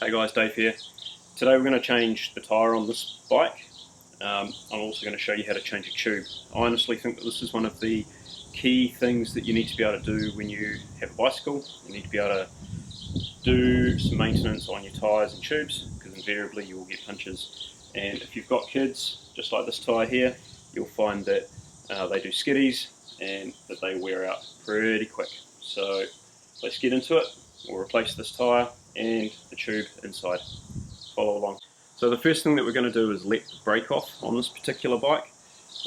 Hey guys, Dave here. Today we're going to change the tyre on this bike. I'm also going to show you how to change a tube. I honestly think that this is one of the key things that you need to be able to do when you have a bicycle. You need to be able to do some maintenance on your tyres and tubes, because invariably you will get punches. And if you've got kids, just like this tyre here, you'll find that they do skiddies and that they wear out pretty quick. So let's get into it. We'll replace this tyre and the tube inside. Follow along. So the first thing that we're going to do is let the brake off on this particular bike.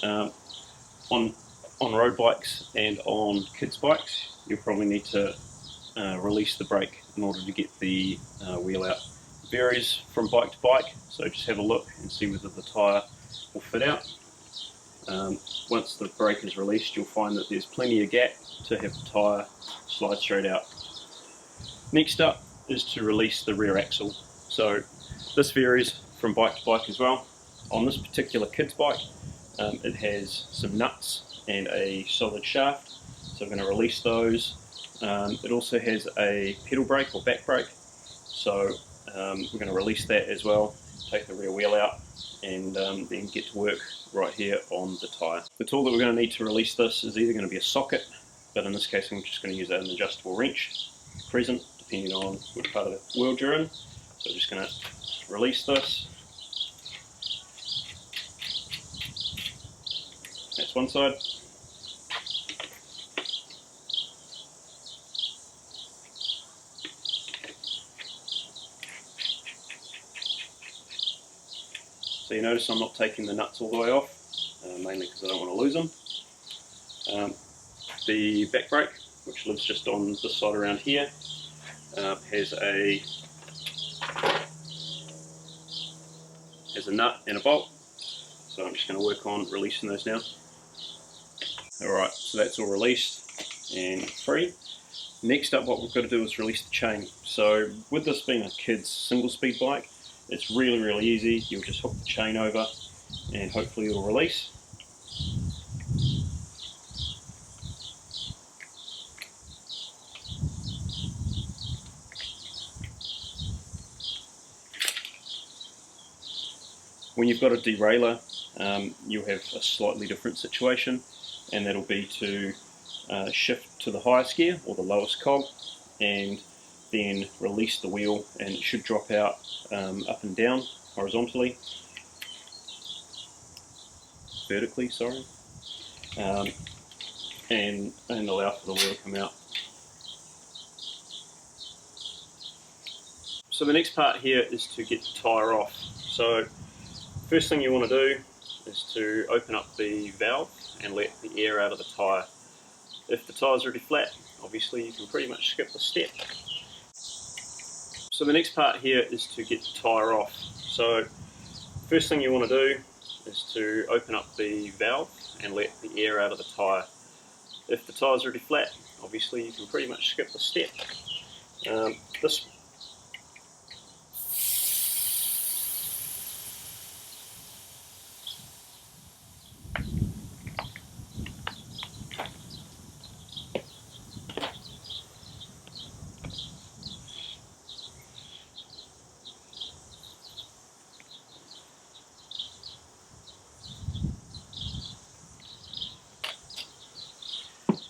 On road bikes and on kids bikes, you'll probably need to release the brake in order to get the wheel out. It varies from bike to bike, so just have a look and see whether the tyre will fit out. Once the brake is released, you'll find that there's plenty of gap to have the tyre slide straight out. Next up is to release the rear axle. So this varies from bike to bike as well. On this particular kids bike, it has some nuts and a solid shaft, so I'm going to release those. It also has a pedal brake or back brake, so we're going to release that as well, take the rear wheel out, and then get to work right here on the tyre. The tool that we're going to need to release this is either going to be a socket, but in this case I'm just going to use an adjustable wrench present, depending on which part of the world you're in. So I'm just going to release this. That's one side. So you notice I'm not taking the nuts all the way off, mainly because I don't want to lose them. The back brake, which lives just on this side around here, has a nut and a bolt, so I'm just going to work on releasing those now. Alright, so that's all released and free. Next up, what we've got to do is release the chain. So with this being a kid's single speed bike, it's really easy. You'll just hook the chain over and hopefully it'll release. When you've got a derailleur, you'll have a slightly different situation, and that'll be to shift to the highest gear or the lowest cog and then release the wheel, and it should drop out up and down horizontally, vertically, sorry, and allow for the wheel to come out. So the next part here is to get the tyre off. So first thing you want to do is to open up the valve and let the air out of the tyre. If the tyre's already flat, obviously you can pretty much skip the step. So the next part here is to get the tyre off. So first thing you want to do is to open up the valve and let the air out of the tyre. If the tyre's already flat, obviously you can pretty much skip the step.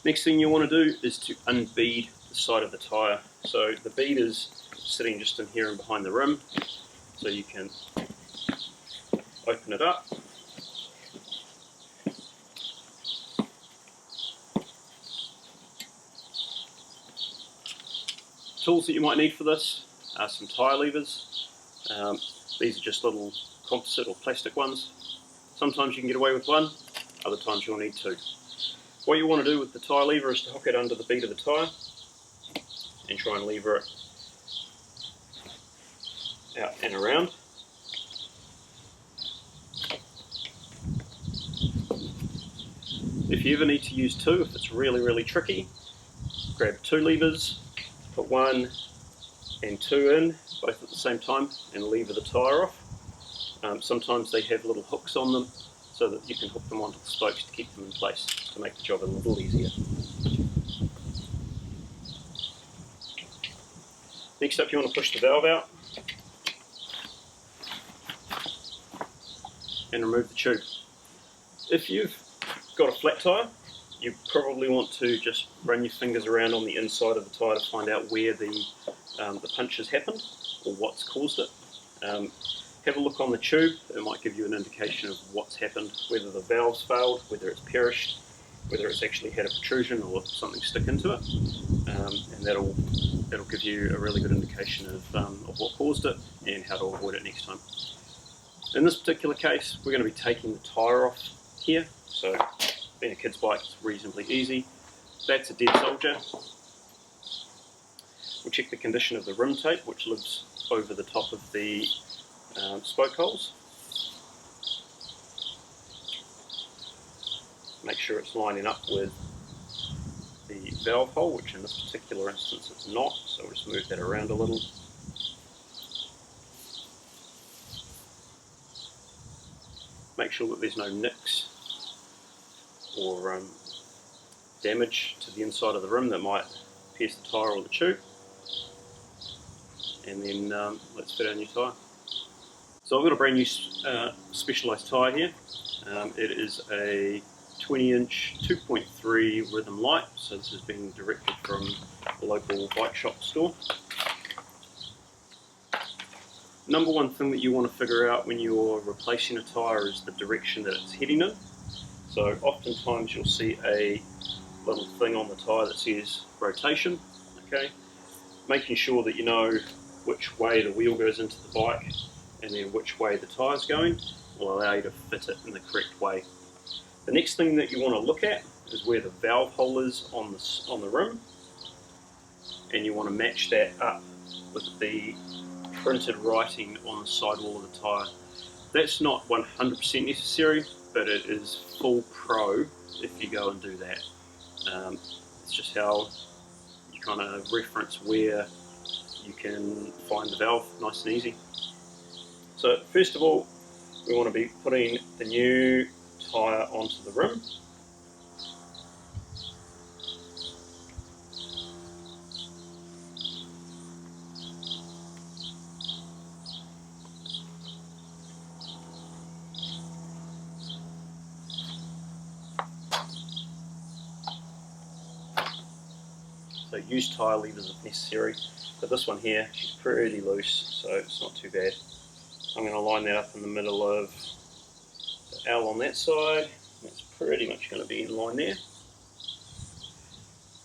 Next thing you want to do is to unbead the side of the tyre. So the bead is sitting just in here and behind the rim, so you can open it up. Tools that you might need for this are some tyre levers. These are just little composite or plastic ones. Sometimes you can get away with one, other times you'll need two. What you want to do with the tyre lever is to hook it under the bead of the tyre and try and lever it out and around. If you ever need to use two, if it's really tricky, grab two levers, put one and two in, both at the same time, and lever the tyre off. Sometimes they have little hooks on them, so that you can hook them onto the spokes to keep them in place, to make the job a little easier. Next up, you want to push the valve out and remove the tube. If you've got a flat tyre, you probably want to just run your fingers around on the inside of the tyre to find out where the punch has happened or what's caused it. Have a look on the tube, it might give you an indication of what's happened, whether the valve's failed, whether it's perished, whether it's actually had a protrusion or something stick into it, and that'll give you a really good indication of what caused it and how to avoid it next time. In this particular case, we're going to be taking the tyre off here, so being a kid's bike, it's reasonably easy. That's a dead soldier. We'll check the condition of the rim tape, which lives over the top of the spoke holes. Make sure it's lining up with the valve hole, which in this particular instance it's not, so we'll just move that around a little. Make sure that there's no nicks or damage to the inside of the rim that might pierce the tyre or the tube. And then let's fit our new tyre. So I've got a brand new specialised tyre here. It is a 20-inch 2.3 Rhythm Light, so this has been directed from a local bike shop store. Number one thing that you want to figure out when you're replacing a tyre is the direction that it's heading in. So oftentimes you'll see a little thing on the tyre that says rotation. Okay, making sure that you know which way the wheel goes into the bike and then which way the tyre's going will allow you to fit it in the correct way. The next thing that you want to look at is where the valve hole is on the rim, and you want to match that up with the printed writing on the sidewall of the tyre. That's not 100% necessary, but it is full pro if you go and do that. It's just how you kind of reference where you can find the valve nice and easy. So first of all, we want to be putting the new tyre onto the rim. So use tyre levers if necessary, but this one here, she's pretty loose, so it's not too bad. I'm going to line that up in the middle of the L on that side. That's pretty much going to be in line there.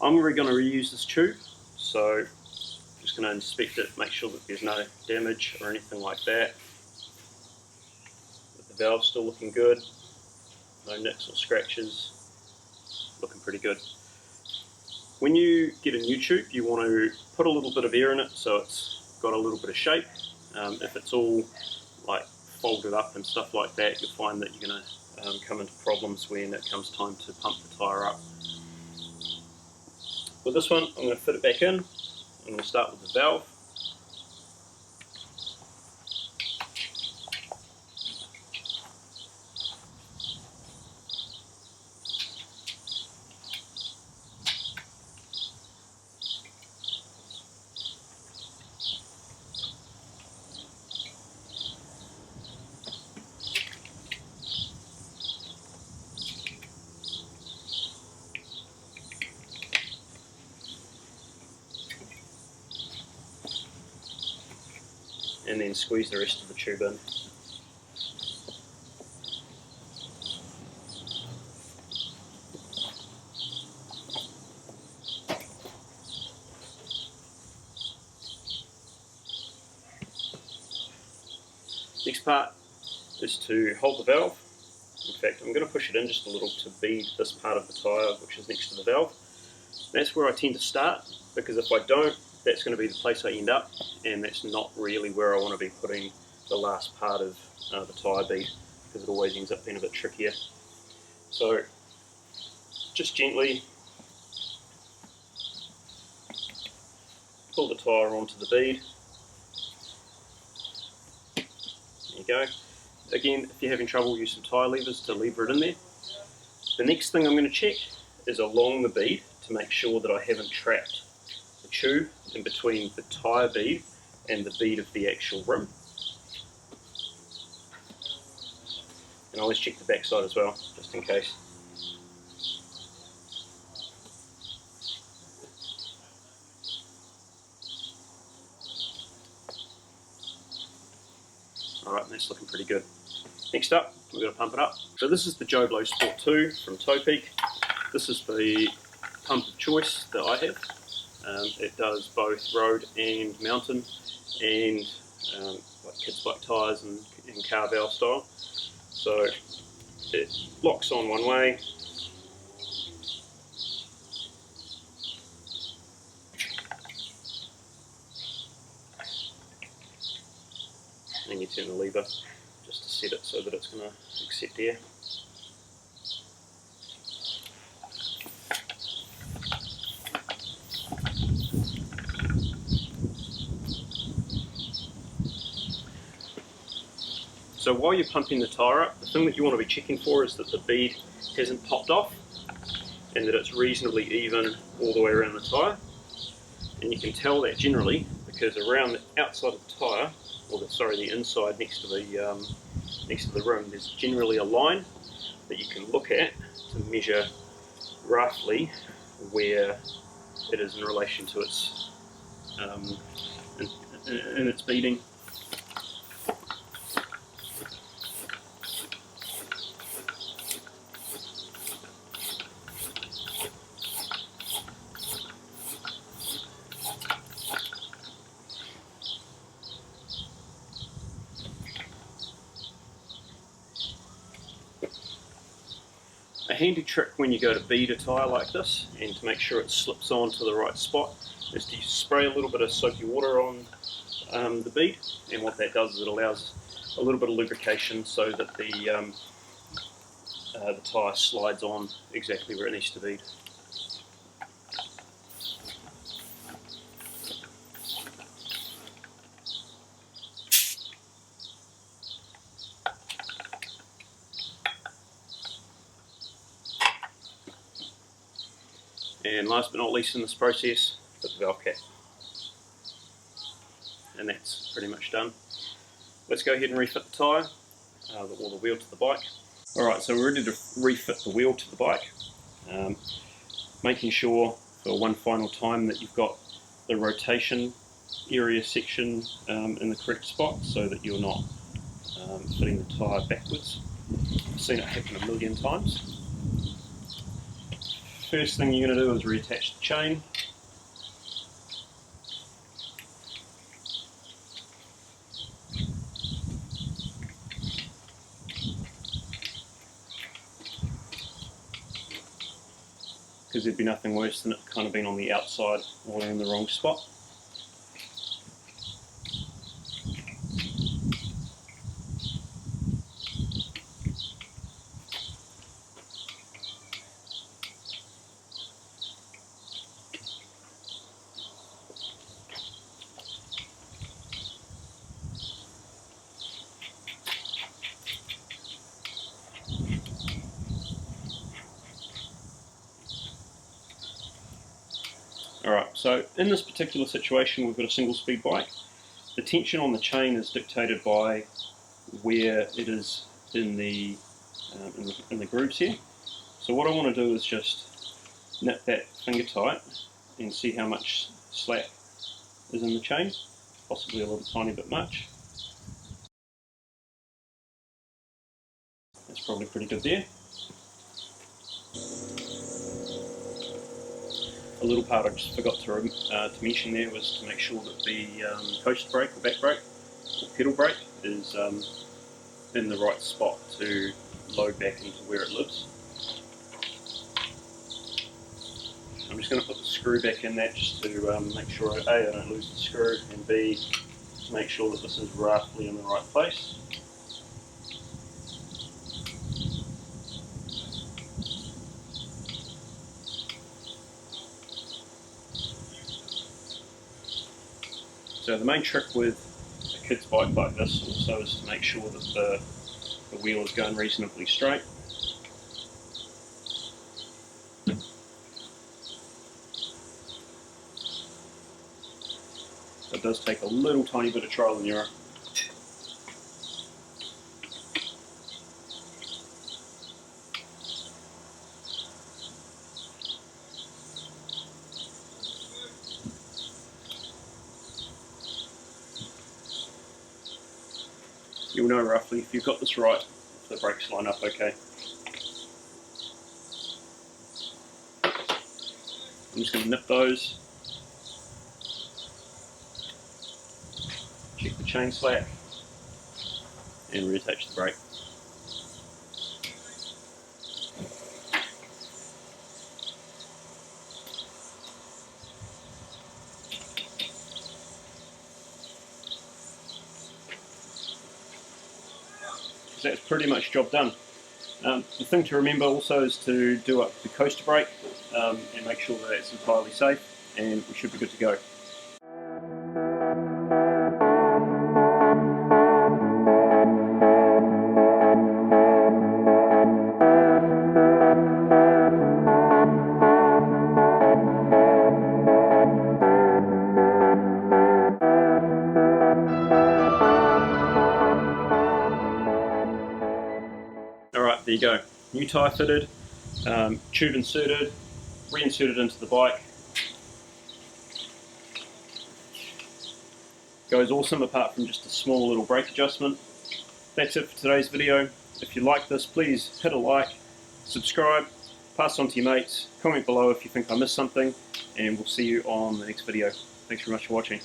I'm going to reuse this tube, so I'm just going to inspect it, make sure that there's no damage or anything like that. But the valve's still looking good, no nicks or scratches, looking pretty good. When you get a new tube, you want to put a little bit of air in it so it's got a little bit of shape. If it's all like folded up and stuff like that, you'll find that you're going to come into problems when it comes time to pump the tyre up. With this one, I'm going to fit it back in. I'm going to start with the valve. And then squeeze the rest of the tube in. Next part is to hold the valve. In fact, I'm going to push it in just a little to bead this part of the tyre which is next to the valve. That's where I tend to start, because if I don't, that's going to be the place I end up, and that's not really where I want to be putting the last part of the tyre bead, because it always ends up being a bit trickier. So just gently pull the tyre onto the bead. There you go. Again, if you're having trouble, use some tyre levers to lever it in there. The next thing I'm going to check is along the bead to make sure that I haven't trapped the tube in between the tyre bead and the bead of the actual rim. And I always check the back side as well, just in case. Alright, that's looking pretty good. Next up, we're going to pump it up. So this is the Joe Blow Sport 2 from Toe Peak. This is the pump of choice that I have. It does both road and mountain, and like kids bike tyres and carvel style. So it locks on one way, and you turn the lever just to set it so that it's going to accept air. So while you're pumping the tyre up, the thing that you want to be checking for is that the bead hasn't popped off and that it's reasonably even all the way around the tyre. And you can tell that generally because around the outside of the tyre, or the inside next to the rim, there's generally a line that you can look at to measure roughly where it is in relation to its in its beading. A handy trick when you go to bead a tyre like this and to make sure it slips on to the right spot is to spray a little bit of soapy water on the bead, and what that does is it allows a little bit of lubrication so that the tyre slides on exactly where it needs to be. And last but not least in this process, put the valve cap. And that's pretty much done. Let's go ahead and refit the tyre, or the wheel to the bike. Alright, so we're ready to refit the wheel to the bike. Making sure for one final time that you've got the rotation area section in the correct spot so that you're not fitting the tyre backwards. I've seen it happen a million times. First thing you're going to do is reattach the chain. Because there'd be nothing worse than it kind of being on the outside or in the wrong spot. Alright, so in this particular situation we've got a single speed bike. The tension on the chain is dictated by where it is in the grooves here. So what I want to do is just nip that finger tight and see how much slack is in the chain, possibly a little tiny bit much. That's probably pretty good there. A little part I just forgot to mention there was to make sure that the coast brake, or back brake, or pedal brake is in the right spot to load back into where it lives. I'm just going to put the screw back in that just to make sure A, I don't lose the screw, and B, to make sure that this is roughly in the right place. So the main trick with a kid's bike like this also is to make sure that the wheel is going reasonably straight. does take a little tiny bit of trial and error. You'll know roughly if you've got this right, if the brakes line up okay. I'm just going to nip those, check the chain slack, and reattach the brake. So that's pretty much job done. The thing to remember also is to do up the coaster brake and make sure that it's entirely safe, and we should be good to go. Alright, there you go. New tyre fitted, tube inserted, reinserted into the bike. Goes awesome apart from just a small little brake adjustment. That's it for today's video. If you like this, please hit a like, subscribe, pass on to your mates, comment below if you think I missed something, and we'll see you on the next video. Thanks very much for watching.